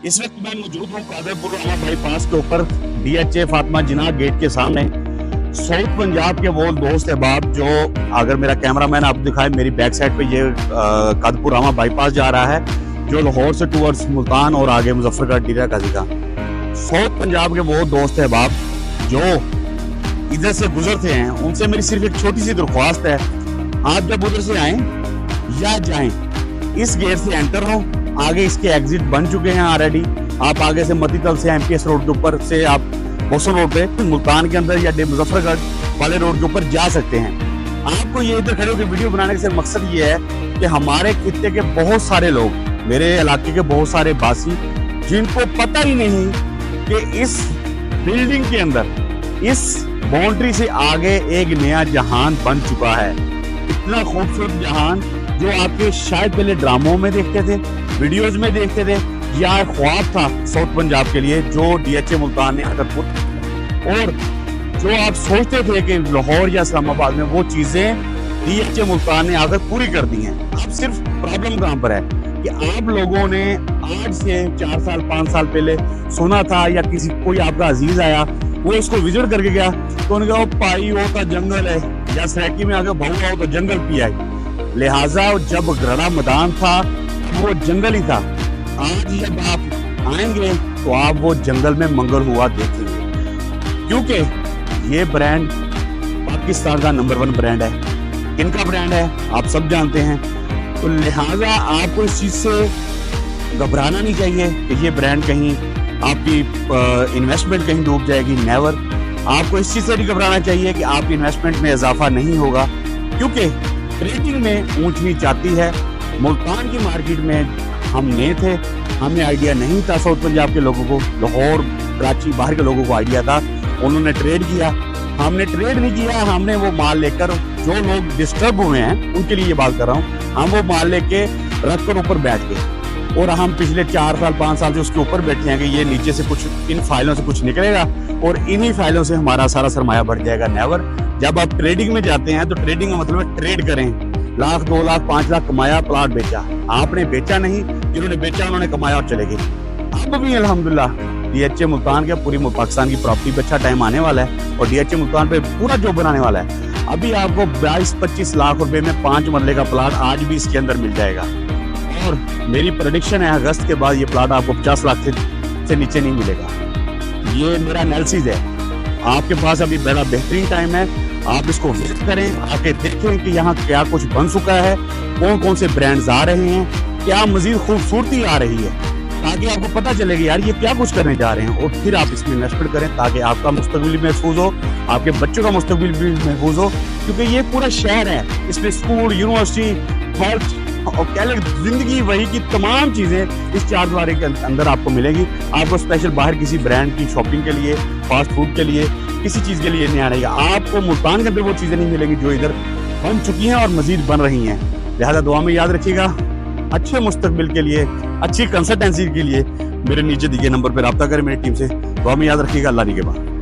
इस वक्त मैं मौजूद हूँ कादरपुर रामा बाईपास के ऊपर DHA फातिमा जिन्ना गेट के सामने। साउथ पंजाब के वो दोस्त अहबाब जो, अगर मेरा कैमरामैन आपको दिखाए, मेरी बैक साइड पे ये कादरपुर रामा बाईपास जा रहा है जो लाहौर से टूवर्ड्स मुल्तान और आगे मुजफ्फरगढ़ डीरा गाजी का। साउथ पंजाब के वो दोस्त अहबाब जो इधर से गुजरते हैं, उनसे मेरी सिर्फ एक छोटी सी दरख्वास्त है, आप जब उधर से आए या जाएं, इस गेट से एंटर हो, आगे इसके एग्जिट बन चुके हैं ऑलरेडी। आप आगे से मतीतल से MPS रोड के ऊपर से आप बोसन रोड पे मुल्तान के अंदर या मुजफ्फरगढ़ वाले रोड के ऊपर जा सकते हैं। आपको ये इधर खड़े होकर वीडियो बनाने का सिर्फ मकसद ये है कि हमारे खित्ते के बहुत सारे लोग, मेरे इलाके के बहुत सारे बासी, जिनको पता ही नहीं कि इस बिल्डिंग के अंदर, इस बाउंड्री से आगे एक नया जहान बन चुका है। इतना खूबसूरत जहान जो आपके शायद पहले ड्रामों में देखते थे, वीडियोस में देखते थे, या ख्वाब था साउथ पंजाब के लिए जो DHA मुल्तान ने कादरपुर, और जो आप सोचते थे कि लाहौर या इस्लामाबाद में, वो चीजें DHA मुल्तान ने आकर पूरी कर दी हैं। अब सिर्फ प्रॉब्लम कहां पर है कि आप लोगों ने आज से 4 साल 5 साल पहले सुना था, या किसी कोई आपका अजीज आया, वो इसको विजिट करके गया तो उन्होंने कहा पाई हो तो जंगल है, या सैकी में आगे बहुआ हो तो जंगल पी आई। लिहाजा जब ग्रड़ा मैदान था वो जंगल ही था। आज जब आप आएंगे तो आप वो जंगल में मंगल हुआ देखेंगे, क्योंकि ये ब्रांड पाकिस्तान का नंबर 1 ब्रांड है। इनका ब्रांड है, आप सब जानते हैं। तो लिहाजा आपको इस चीज से घबराना नहीं चाहिए कि ये ब्रांड कहीं आपकी इन्वेस्टमेंट कहीं डूब जाएगी। नेवर। आपको इस चीज से नहीं घबराना चाहिए कि आपकी इन्वेस्टमेंट में इजाफा नहीं होगा, क्योंकि ट्रेडिंग में ऊंच नीच आती है। मुल्तान की मार्केट में हम नए थे, हमें आइडिया नहीं था। साउथ पंजाब के लोगों को, लाहौर कराची बाहर के लोगों को आइडिया था, उन्होंने ट्रेड किया। हमने ट्रेड नहीं किया, हमने वो माल लेकर, जो लोग डिस्टर्ब हुए हैं उनके लिए ये बात कर रहा हूँ, हम वो माल लेके रख कर ऊपर बैठ गए, और हम पिछले 4 साल 5 साल से उसके ऊपर बैठे हैं कि ये नीचे से कुछ, इन फाइलों से कुछ निकलेगा और इन्हीं फाइलों से हमारा सारा सरमाया बढ़ जाएगा। नेवर। जब आप ट्रेडिंग में जाते हैं तो ट्रेडिंग का मतलब है ट्रेड करें। 1 लाख 2 लाख 5 लाख कमाया, प्लाट बेचा, आपने बेचा नहीं, जिन्होंने बेचा उन्होंने कमाया और चले गए। अब भी अल्हम्दुलिल्लाह DHA मुल्तान के पूरी पाकिस्तान की प्रॉपर्टी पे अच्छा टाइम आने वाला है और DHA मुल्तान पे पूरा जॉब बनाने वाला है। अभी आपको 22-25 लाख रुपए में 5 मरले का प्लाट आज भी इसके अंदर मिल जाएगा, और मेरी प्रेडिक्शन है अगस्त के बाद ये प्लाट आपको 50 लाख से नीचे नहीं मिलेगा। ये मेरा एनालिसिस है। आपके पास अभी बड़ा बेहतरीन टाइम है, आप इसको विजिट करें, आके देखें कि यहाँ क्या कुछ बन चुका है, कौन कौन से ब्रांड्स आ रहे हैं, क्या मजीद खूबसूरती आ रही है, ताकि आपको पता चलेगा यार ये क्या कुछ करने जा रहे हैं, और फिर आप इसमें इन्वेस्टमेंट करें ताकि आपका मुस्तकबिल भी महफूज हो, आपके बच्चों का मुस्तकबिल भी महफूज हो। क्योंकि ये पूरा शहर है, इसमें स्कूल, यूनिवर्सिटी, हेल्थ और क्या जिंदगी वही की तमाम चीजें इस 4 दीवारी के अंदर आपको मिलेगी। आपको स्पेशल बाहर किसी ब्रांड की शॉपिंग के लिए, फास्ट फूड के लिए, किसी चीज के लिए नहीं आ रही है। आपको मुल्तान के अंदर वो चीजें नहीं मिलेंगी जो इधर बन चुकी हैं और मजीद बन रही हैं। लिहाजा दुआ में याद रखिएगा, अच्छे मुस्तकबिल के लिए, अच्छी कंसल्टेंसी के लिए मेरे नीचे दिए नंबर पर रब्ता करें मेरी टीम से। दुआ में याद रखिएगा। अल्लाह निगहबान।